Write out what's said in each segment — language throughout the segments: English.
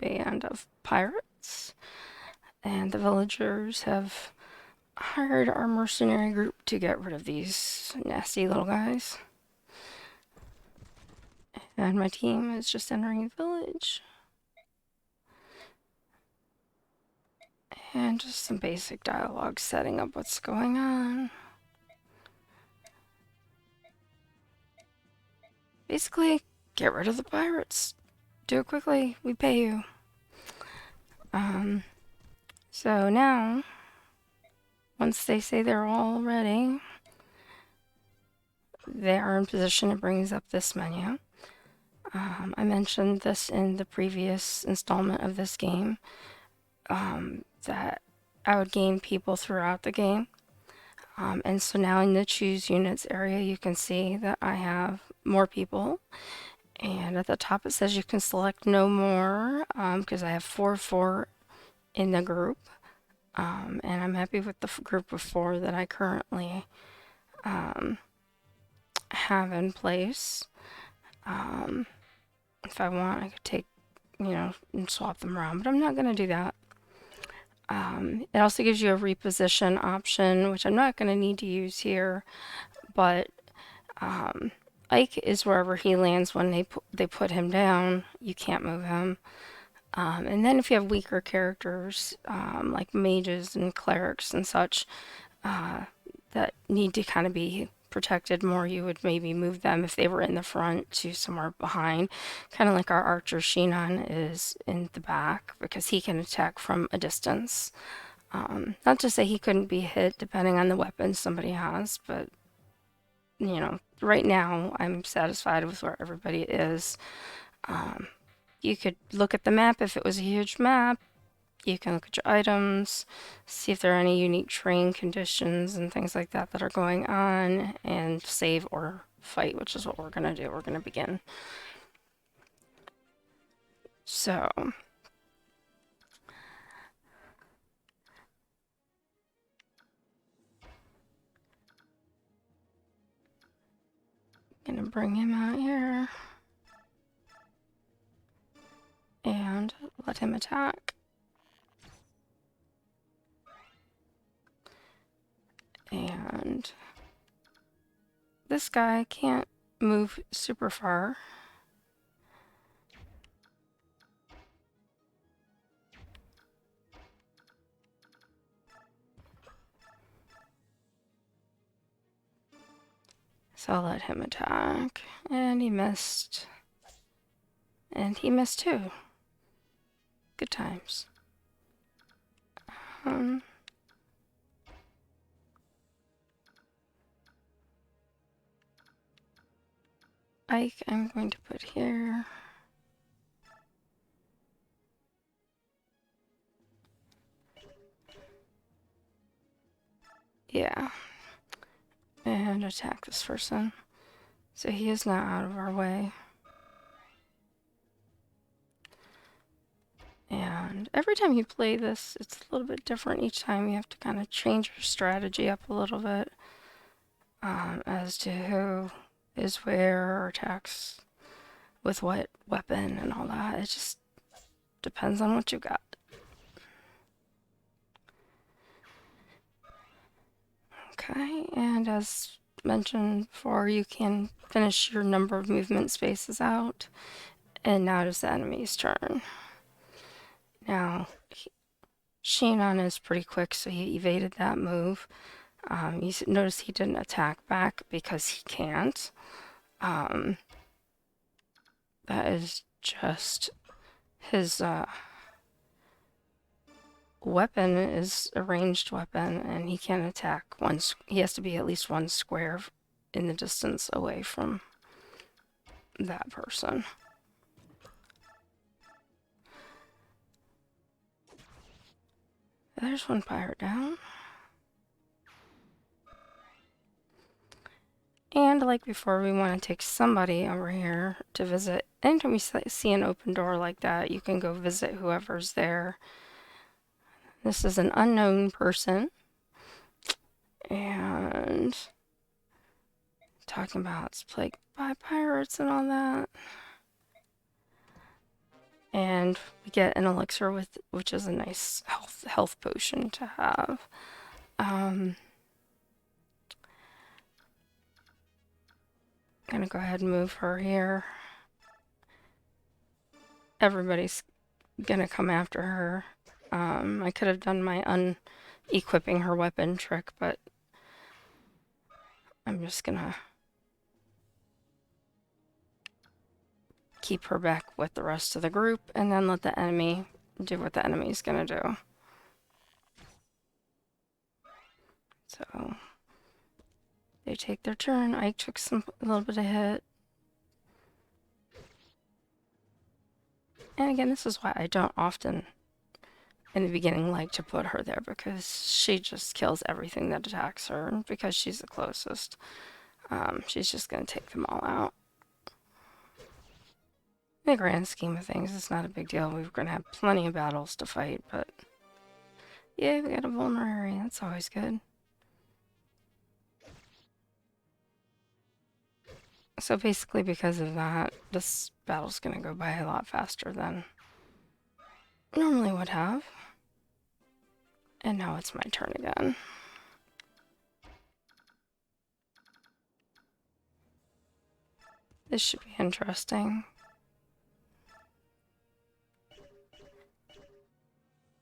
band of pirates, and the villagers have hired our mercenary group to get rid of these nasty little guys. And my team is just entering the village. And just some basic dialogue setting up what's going on. Basically, get rid of the pirates. Do it quickly, we pay you. So now, once they say they're all ready, they are in position. It brings up this menu. I mentioned this in the previous installment of this game, that I would gain people throughout the game. And so now in the choose units area, you can see that I have more people. And at the top it says you can select no more, because I have 4 in the group. And I'm happy with the group of 4 that I currently have in place. If I want, I could take, and swap them around, but I'm not going to do that. It also gives you a reposition option, which I'm not going to need to use here, but Ike is wherever he lands when they put him down. You can't move him. And then if you have weaker characters, like mages and clerics and such, that need to kind of be protected more, you would maybe move them if they were in the front to somewhere behind. Kind of like our archer Shinon is in the back, because he can attack from a distance. Not to say he couldn't be hit depending on the weapon somebody has, but right now I'm satisfied with where everybody is. You could look at the map if it was a huge map. You can look at your items, see if there are any unique terrain conditions and things like that that are going on, and save or fight, which is what we're going to do. We're going to begin. So, I'm going to bring him out here and let him attack. And this guy can't move super far. So I'll let him attack. And he missed. And he missed too. Good times. Ike, I'm going to put here. Yeah. And attack this person. So he is now out of our way. And every time you play this, it's a little bit different each time. You have to kind of change your strategy up a little bit, as to who is where or attacks with what weapon and all that. It just depends on what you got. Okay, and as mentioned before, you can finish your number of movement spaces out. And now it is the enemy's turn. Now, Shinon is pretty quick, so he evaded that move. You notice he didn't attack back because he can't. That is just his weapon is a ranged weapon, and he can't attack once. He has to be at least 1 square in the distance away from that person. There's 1 pirate down. And like before, we want to take somebody over here to visit. Anytime you see an open door like that, you can go visit whoever's there. This is an unknown person. And talking about it's plagued by pirates and all that. And we get an elixir with, which is a nice health potion to have. I'm gonna go ahead and move her here. Everybody's gonna come after her. I could have done my unequipping her weapon trick, but I'm just gonna keep her back with the rest of the group and then let the enemy do what the enemy's gonna do. So they take their turn. Ike took a little bit of hit. And again, this is why I don't often in the beginning like to put her there, because she just kills everything that attacks her, and because she's the closest, she's just going to take them all out. In the grand scheme of things, it's not a big deal. We're going to have plenty of battles to fight, but yeah, we got a vulnerary. That's always good. So basically, because of that, this battle's going to go by a lot faster than normally would have. And now it's my turn again. This should be interesting.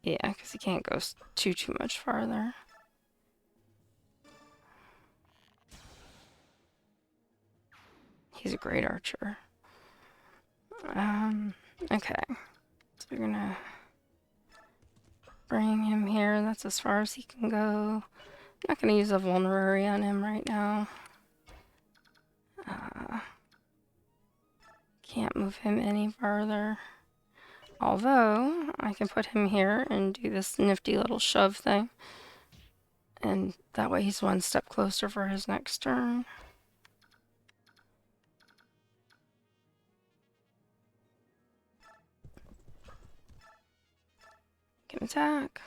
Yeah, because he can't go too much farther. He's a great archer. Okay. So we're gonna bring him here. That's as far as he can go. I'm not gonna use a vulnerary on him right now. Can't move him any farther. Although, I can put him here and do this nifty little shove thing. And that way he's one step closer for his next turn. Can attack.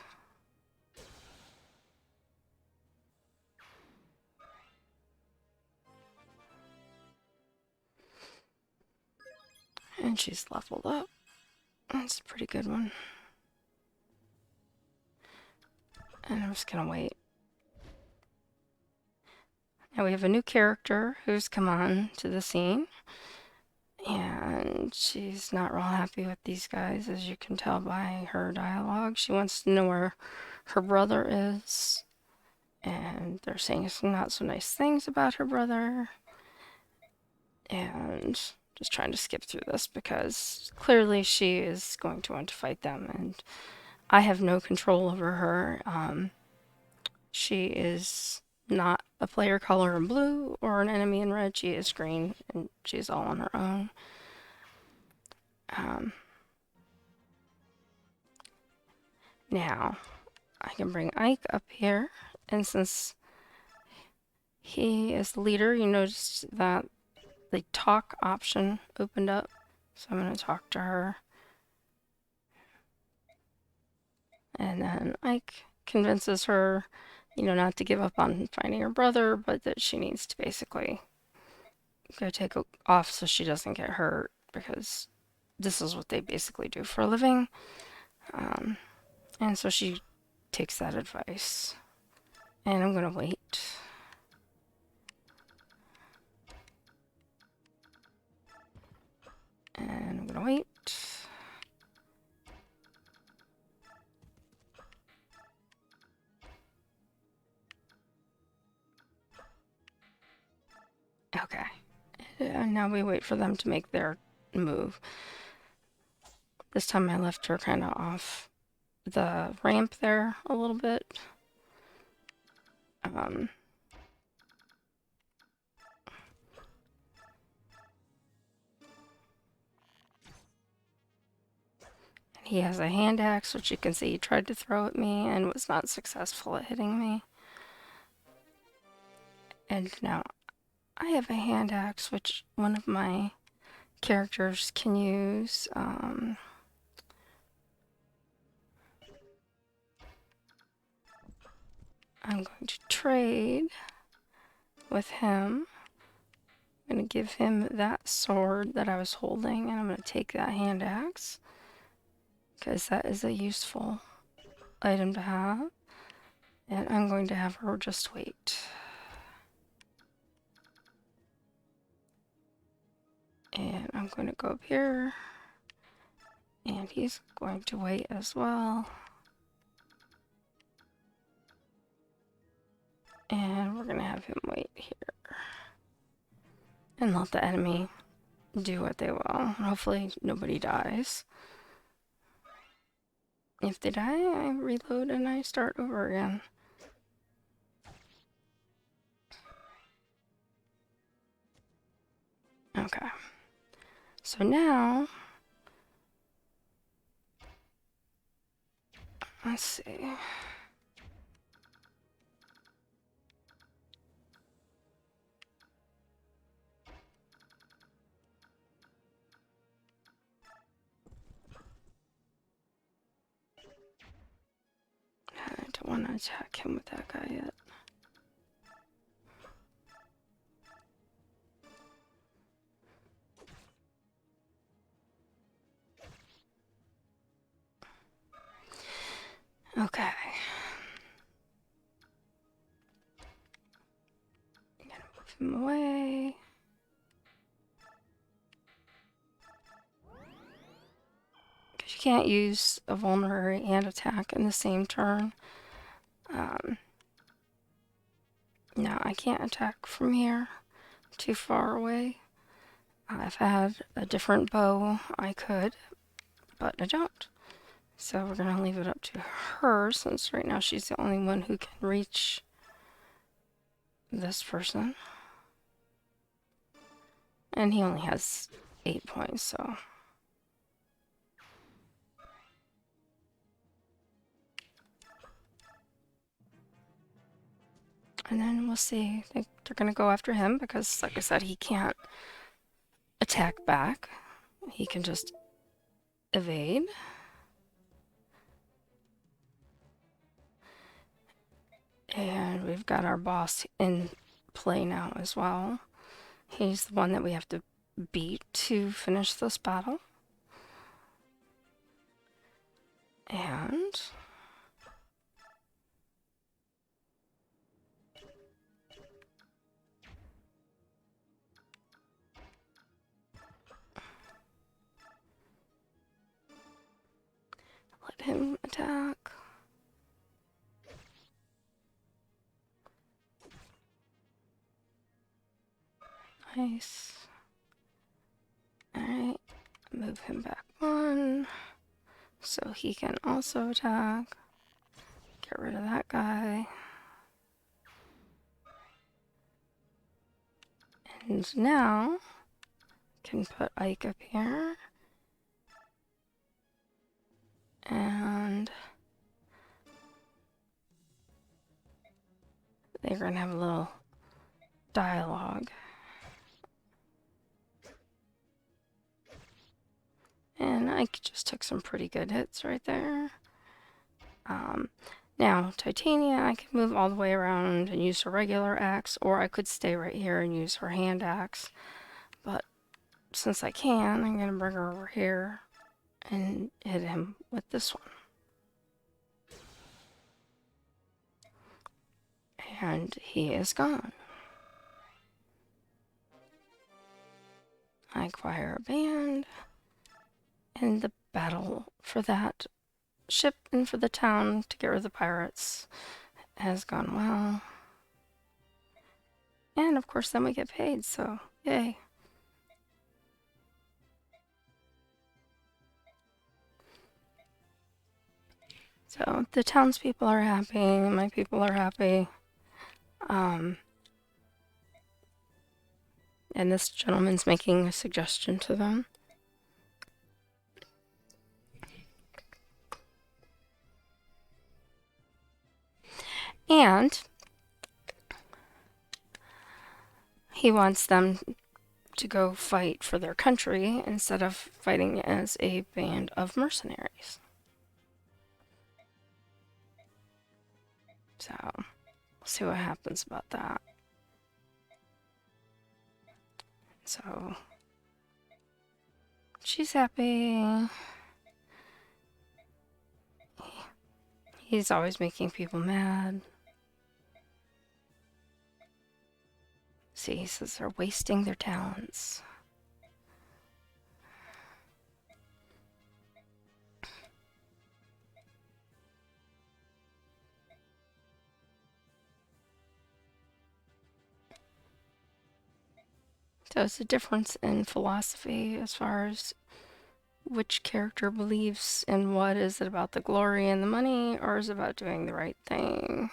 And she's leveled up. That's a pretty good one. And I'm just gonna wait. Now we have a new character who's come on to the scene. And she's not real happy with these guys, as you can tell by her dialogue. She wants to know where her brother is. And they're saying some not so nice things about her brother. And just trying to skip through this because clearly she is going to want to fight them. And I have no control over her. She is not a player color in blue or an enemy in red. She is green, and she's all on her own. Now, I can bring Ike up here, and since he is the leader, you notice that the talk option opened up. So I'm going to talk to her. And then Ike convinces her, not to give up on finding her brother, but that she needs to basically go take off so she doesn't get hurt, because this is what they basically do for a living. And so she takes that advice. And I'm going to wait. And I'm going to wait. Okay. And now we wait for them to make their move. This time I left her kind of off the ramp there a little bit. He has a hand axe, which you can see he tried to throw at me and was not successful at hitting me. And now I have a hand axe, which one of my characters can use. I'm going to trade with him. I'm going to give him that sword that I was holding, and I'm going to take that hand axe. because that is a useful item to have. And I'm going to have her just wait. And I'm going to go up here. And he's going to wait as well. And we're going to have him wait here. And let the enemy do what they will. Hopefully nobody dies. If they die, I reload and I start over again. Okay. So now, let's see. I don't want to attack him with that guy yet. Okay. I'm gonna move him away. Because you can't use a vulnerary and attack in the same turn. No, I can't attack from here. Too far away. If I had a different bow, I could, but I don't. So we're gonna leave it up to her, since right now she's the only one who can reach this person. And he only has 8 points, so. And then we'll see. They're gonna go after him because, like I said, he can't attack back. He can just evade. And we've got our boss in play now as well. He's the one that we have to beat to finish this battle. And let him attack. Nice. Alright, move him back 1 so he can also attack. Get rid of that guy. And now can put Ike up here. And they're gonna have a little dialogue. And Ike just took some pretty good hits right there. Now, Titania, I can move all the way around and use her regular axe, or I could stay right here and use her hand axe. But since I can, I'm gonna bring her over here and hit him with this one. And he is gone. I acquire a band, and the battle for that ship and for the town to get rid of the pirates has gone well. And of course then we get paid, so yay. So the townspeople are happy, my people are happy. And this gentleman's making a suggestion to them. And he wants them to go fight for their country instead of fighting as a band of mercenaries. So, we'll see what happens about that. So, she's happy. He's always making people mad. See, he says they're wasting their talents. So it's a difference in philosophy as far as which character believes in what. Is it about the glory and the money, or is it about doing the right thing?